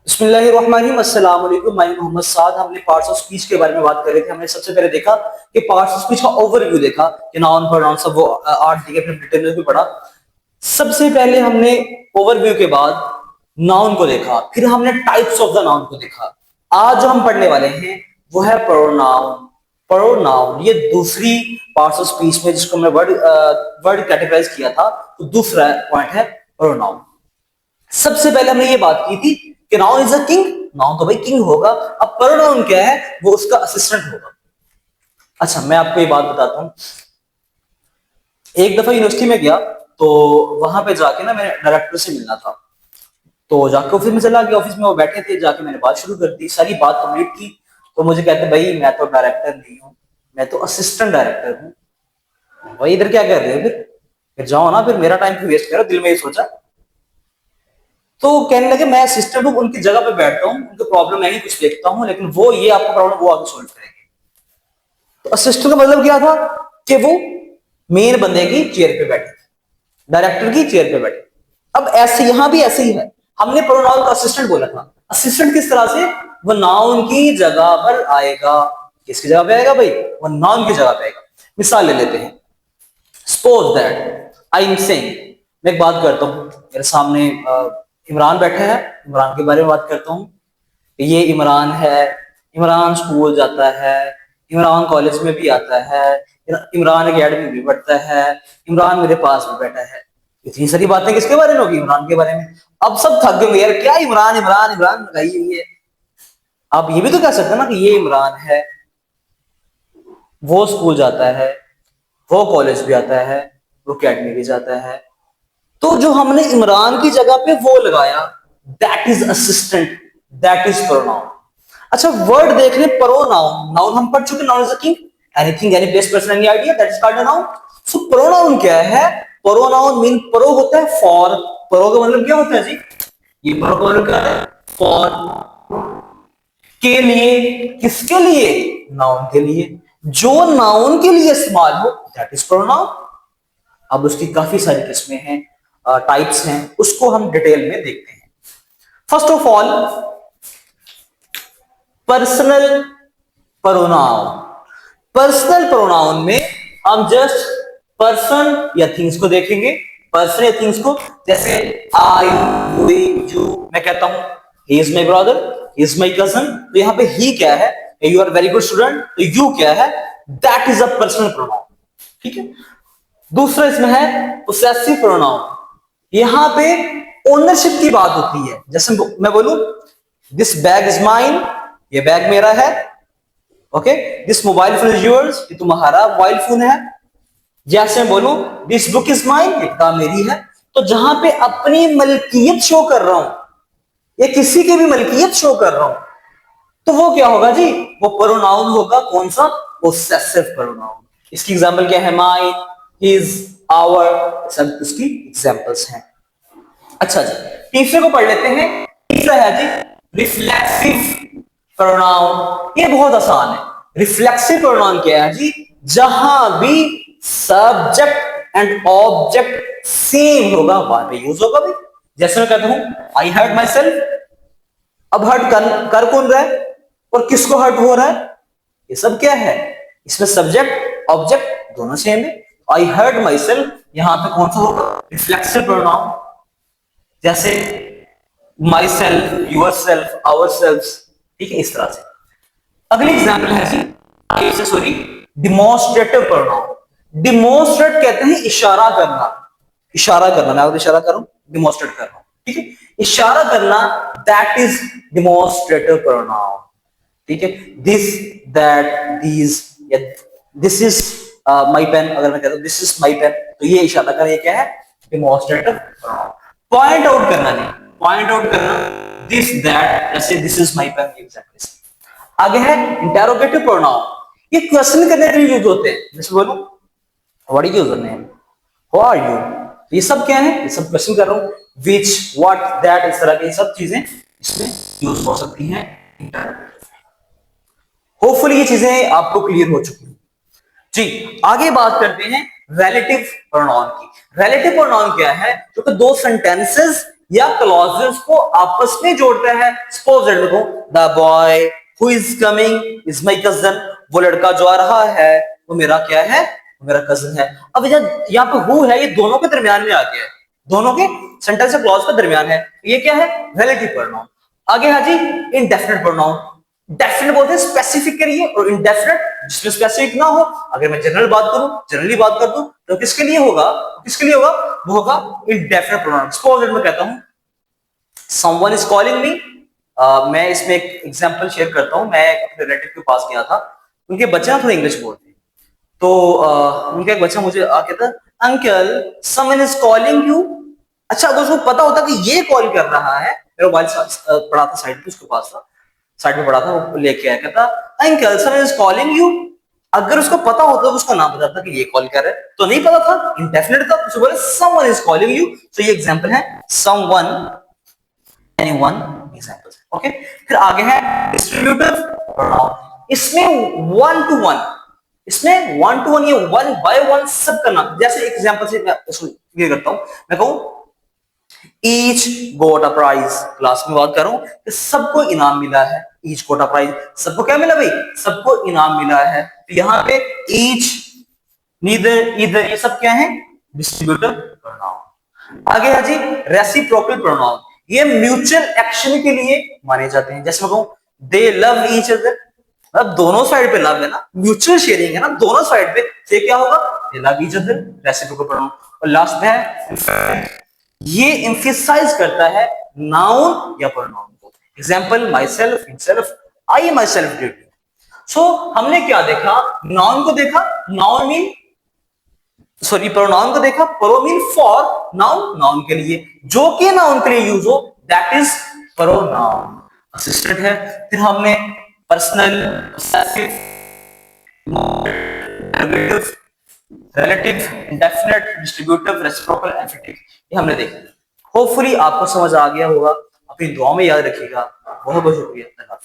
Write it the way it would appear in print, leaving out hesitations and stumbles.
बिस्मिल्लाहिर्रहमानिर्रहीम, अस्सलाम वालेकुम। मैं मोहम्मद साद। हमने पार्ट्स ऑफ स्पीच के बारे में बात कर रहे थे। हमने सबसे पहले देखा कि पार्ट्स ऑफ स्पीच का ओवरव्यू देखा कि नाउन प्रोनाउन सब वो आठ दिखे, फिर डिटेल में भी पढ़ा। सबसे पहले हमने ओवरव्यू के बाद नाउन को देखा, फिर हमने टाइप्स ऑफ द नाउन को देखा। आज जो हम पढ़ने वाले हैं वो है प्रोनाउन। प्रोनाउन ये दूसरी पार्ट्स ऑफ स्पीच में जिसको हमने वर्ड कैटेगराइज किया था, तो दूसरा पॉइंट है प्रोनाउन। सबसे पहले हमने ये बात की थी कि noun is a king. Noun तो भाई किंग होगा। अब प्रोनाउन क्या है? वो उसका असिस्टेंट होगा। अच्छा, मैं आपको ये बात बताता हूं। एक दफा यूनिवर्सिटी में गया, तो वहां पे जाके ना मैंने डायरेक्टर से मिलना था। तो जाके ऑफिस में चला गया। ऑफिस में वो बैठे थे, जाके मैंने बात शुरू कर दी, सारी बात कंप्लीट की। तो मुझे कहते भाई मैं तो डायरेक्टर नहीं हूँ, मैं तो असिस्टेंट डायरेक्टर हूँ। भाई इधर क्या कर रहे हो? फिर जाओ ना, फिर मेरा टाइम क्यों वेस्ट करो? दिल में ये सोचा। तो कहने लगे मैं असिस्टेंट हूँ, उनकी जगह पे बैठता हूँ, उनकी प्रॉब्लम मैं ही कुछ देखता हूँ, लेकिन वो ये आपका प्रॉब्लम वो आगे सोल्व करेंगे। तो असिस्टेंट का मतलब क्या था कि वो मेन बंदे की चेयर पे बैठे, डायरेक्टर की चेयर पे बैठे। अब ऐसे यहां भी ऐसे ही है। हमने प्रोनाउन का असिस्टेंट बोला था। असिस्टेंट किस तरह से? वो नाउन की जगह पर आएगा। किसकी जगह पे आएगा भाई? वो नाउन की जगह पे आएगा। मिसाल ले लेते हैं। Suppose that I am saying, मैं एक बात करता हूं, मेरे सामने इमरान बैठा है, इमरान के बारे में बात करता हूं। ये इमरान है, इमरान स्कूल जाता है, इमरान कॉलेज में भी आता है, इमरान अकेडमी में भी पढ़ता है, इमरान मेरे पास भी बैठा है। इतनी सारी बातें किसके बारे में होगी? इमरान के बारे में। अब सब थक गए यार, क्या इमरान इमरान इमरान लगाई हुई है। आप ये भी तो कह सकते हैं ना कि ये इमरान है, वो स्कूल जाता है, वो कॉलेज भी आता है, वो अकेडमी भी जाता है। तो जो हमने इमरान की जगह पे वो लगाया, that is assistant, that is pronoun. अच्छा, वर्ड देख ले। प्रोनाउन, नाउन हम पढ़ चुके। Noun is a king, anything, any place, person, any idea, that is called a noun. So pronoun क्या है? प्रोनाउन मीन प्रो होता है फॉर। प्रो का मतलब क्या होता है जी? ये प्रो का मतलब क्या है? फॉर, के लिए। किसके लिए? नाउन के लिए। जो नाउन के लिए इस्तेमाल हो, दैट इज प्रोनाउन। अब उसकी काफी सारी किस्में हैं, टाइप्स हैं, उसको हम डिटेल में देखते हैं। First of all, personal pronoun. Personal pronoun में हम जस्ट पर्सन या थिंग्स को देखेंगे। पर्सन या थिंग्स को, जैसे आई, वी, यू। मैं कहता हूं he is my brother, he is my cousin, तो यहां पे ही क्या है? You are very good student, तो यू क्या है? That is a personal pronoun. ठीक है। दूसरा इसमें है पोसेसिव प्रोनाउन। यहां पे ओनरशिप की बात होती है। जैसे मैं बोलूं दिस बैग इज माइन, ये बैग मेरा है। Okay, this mobile phone is yours, ये तुम्हारा मोबाइल फोन है। जैसे मैं बोलूं दिस बुक इज माइन, ये किताब मेरी है। तो जहां पे अपनी मलकियत शो कर रहा हूं या किसी की भी मलकियत शो कर रहा हूं, तो वो क्या होगा जी? वो प्रोनाउन होगा। कौन सा? Possessive pronoun. इसकी एग्जांपल क्या है? माइन, हिज, आवर, सब उसकी एग्जांपल्स हैं। अच्छा जी, तीसरे को पढ़ लेते हैं। तीसरा है जी रिफ्लेक्सिव प्रोनाउन। ये बहुत आसान है। रिफ्लेक्सिव प्रोनाउन क्या है जी? जहां भी सब्जेक्ट एंड ऑब्जेक्ट सेम होगा वहां पे यूज होगा भी। जैसे मैं कहता हूं आई हर्ट माई सेल्फ। अब हर्ट कर कौन रहा है और किसको हर्ट हो रहा है? ये सब क्या है? इसमें सब्जेक्ट ऑब्जेक्ट दोनों सेम है। आई हर्ट माई सेल्फ, यहां पे कौन सा होगा? Reflexive pronoun. जैसे myself, yourself, ourself. ठीक है, इस तरह से। अगली एग्जाम्पल है जी, सॉरी, डिमोन्स्ट्रेटिव प्रोनाउन। डिमोन्स्ट्रेट कहते हैं इशारा करना। इशारा करना, मैं आपको इशारा कर रहा हूं, डिमोन्स्ट्रेट कर रहा हूं। ठीक है, इशारा करना, दैट इज डिमोन्स्ट्रेटिव प्रोनाउन। ठीक है, दिस, दैट, दीज, या दिस इज माई पेन। अगर मैं कहता हूं दिस इज माई पेन, तो ये इशारा करना, ये क्या है? Demonstrative pronoun. पॉइंट आउट करना नहीं, पॉइंट आउट करना, दिस, दैट, जैसे this is my pen, exactly. आगे है इंटेरोगेटिव प्रोनाउन। ये क्वेश्चन करने के लिए यूज होते हैं। जैसे बोलो what is your name, how are you. ये सब क्या है? ये सब क्वेश्चन कर रहा हूं। विच, व्हाट, दैट, इस तरह की सब चीजें इसमें यूज हो सकती हैं। होपफुली ये चीजें आपको क्लियर हो चुकी हैं जी। आगे बात करते हैं रिलेटिव प्रोनाउन की। रिलेटिव प्रोनाउन क्या है? जो कि दो सेंटेंसेस या क्लॉजेस को आपस में जोड़ता है। सपोज दैट देखो, the boy who is coming is my cousin, वो लड़का जो आ रहा है वो मेरा क्या है, मेरा कजन है। अब यहाँ पे हु है, ये दोनों के दरमियान में आ गया है, दोनों के सेंटेंस या क्लॉज के दरमियान है, ये क्या है, रिलेटिव प्रोनाउन। आगे है जी इंडेफिनिट प्रोनाउन। डेफिनेट बोलते हैं स्पेसिफिक के लिए, और इंडेफिनिट जिसमें स्पेसिफिक ना हो। अगर मैं जनरल बात करूं, जनरली बात कर दूं, तो किसके लिए होगा, किसके लिए होगा, वो होगा इंडेफिनिट प्रोनाउन। सपोज मैं कहता हूं समवन इज कॉलिंग मी, मैं इसमें एक एग्जांपल शेयर करता हूं। मैं अपने रिलेटिव के पास गया था, उनके बच्चे ना थोड़ा इंग्लिश बोलते हैं, तो उनका एक बच्चा मुझे आके था, uncle someone is calling you. अच्छा, अगर उसको पता होता कि ये कॉल कर रहा है, मेरा मोबाइल पड़ा था साइड पे, उसके पास था, साइड में पड़ा था, वो लेके आया, कहता uncle someone is calling you. अगर उसको पता होता तो उसका नाम बताता कि ये कॉल कर रहा है, तो नहीं पता था, इंडेफिनिट था, तो बोले समवन इज कॉलिंग यू। तो ये एग्जांपल है समवन, एनीवन एग्जांपल। ओके, फिर आगे है डिस्ट्रीब्यूटिव प्रोनाउन। इसमें वन टू वन, इसमें वन टू वन, ये वन बाय वन सब करना। जैसे एग्जांपल से मैं इसको क्लियर करता हूं, मैं कहूं each got a prize, class में बात कर रहा हूं कि सबको इनाम मिला है, ईच गोट अ प्राइज, सबको क्या मिला भाई, सबको इनाम मिला है। तो यहाँ पे ईच, नीदर, ईदर, ये सब क्या है, डिस्ट्रीब्यूटिव प्रोनाउन। आगे है जी रेसिप्रोकल प्रोनाउन। ये म्यूचुअल एक्शन के लिए माने जाते हैं। जैसे मैं कहूं दे लव ईच अदर, अब दोनों साइड पे लव है ना, म्यूचुअल शेयरिंग है ना दोनों साइड पे, तो क्या होगा, दे love each other, reciprocal pronoun. और लास्ट में है, ये एम्फसाइज करता है नाउन या प्रोनाउन को। Example myself, himself, I myself did. So हमने क्या देखा, नाउन को देखा, नाउन मीन सॉरी प्रोनाउन को देखा, pro mean for, noun noun के लिए, जो कि नाउन के लिए यूज हो, दैट इज प्रोनाउन। असिस्टेंट है। फिर हमने personal, possessive, relative, indefinite, distributive, reciprocal, emphatic, ये हमने देखा। होपफुली आपको समझ आ गया होगा। अपनी दुआ में याद रखिएगा। बहुत बहुत शुक्रिया।